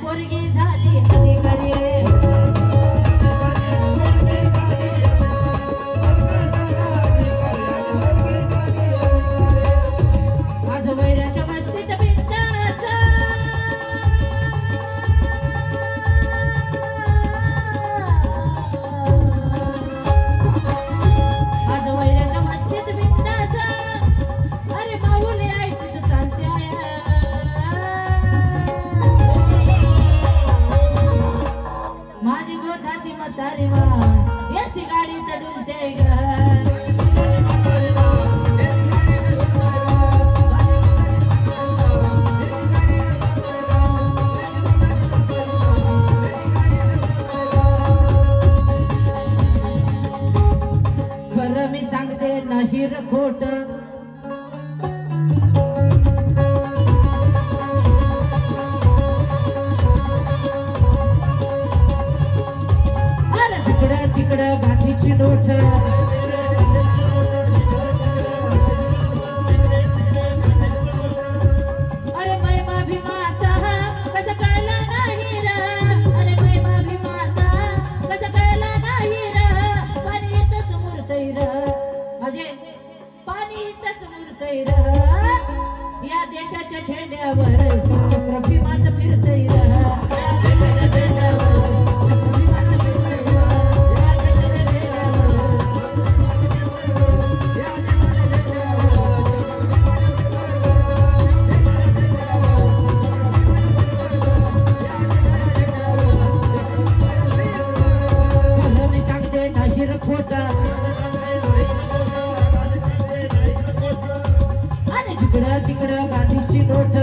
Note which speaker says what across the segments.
Speaker 1: पोरगी झाली अधिकारी रे. आज वैराच्या मस्तीत बिंदास आज वैराच्या मस्तीत बिंदास अरे माऊली ऐकत चालते माझी बोधाची म्हातारी वा एसी गाडीत डुलते ग. खरं मी सांगते नाही र खोट अरे तिकडं तिकडं गाठीची नोट अरे महिमा भीमाचा कसं कळला नाही र. अरे महिमा भीमाचा कसं कळला नाही र. पाणी इथंच मुरतय र अजय पाणी इथंच मुरतय र. या देशाच्या झेंड्यावर चक्र भीमाचं फिरतय र. या देशाच्या झेंड्यावर चक्र भीमाचं फिरतय र. या देशाच्या झेंड्यावर खरं मी सांगते नाही र खोटा आणि जिकडं तिकडं गांधीची नोट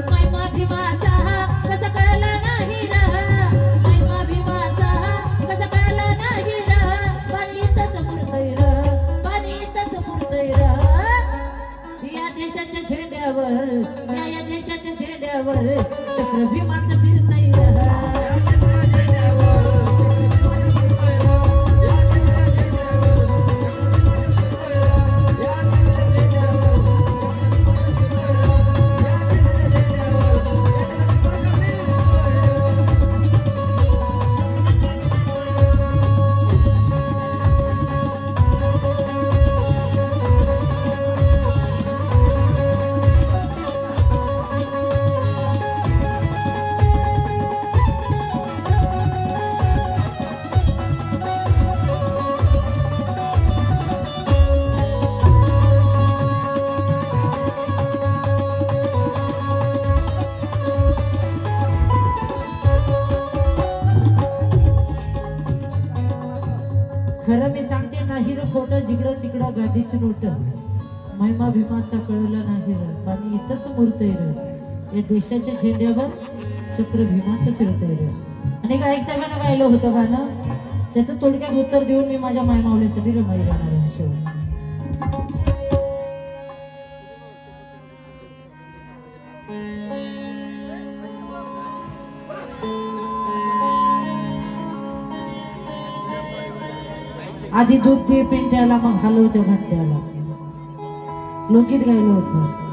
Speaker 1: महिमा भीमाचा कसं कळला नाही र. महिमा भीमाचा कसं कळला नाही र. पाणी इथंच मुरतय र. पाणी इथंच मुरतय र. या देशाच्या झेंड्यावर या देशाच्या झेंड्यावर चक्र भीमाचं फिरतय र. खरं मी सांगते नाही र खोटं जिकडं तिकडं गादीची नोट महिमा भीमाचा कळलं नाही र. पाणी इथंच मुरतय र. या देशाच्या झेंड्यावर चक्र भीमाचं फिरतय र. आणि गायक साहेबांना गायलं होतं गाणं त्याचं थोडक्यात उत्तर देऊन मी माझ्या मायमावल्यासाठी रमाई गाणार आहे. शेवट आधी दूध दे पिंट्याला मग हलवते भात्याला लोकगीत गायलं होतं.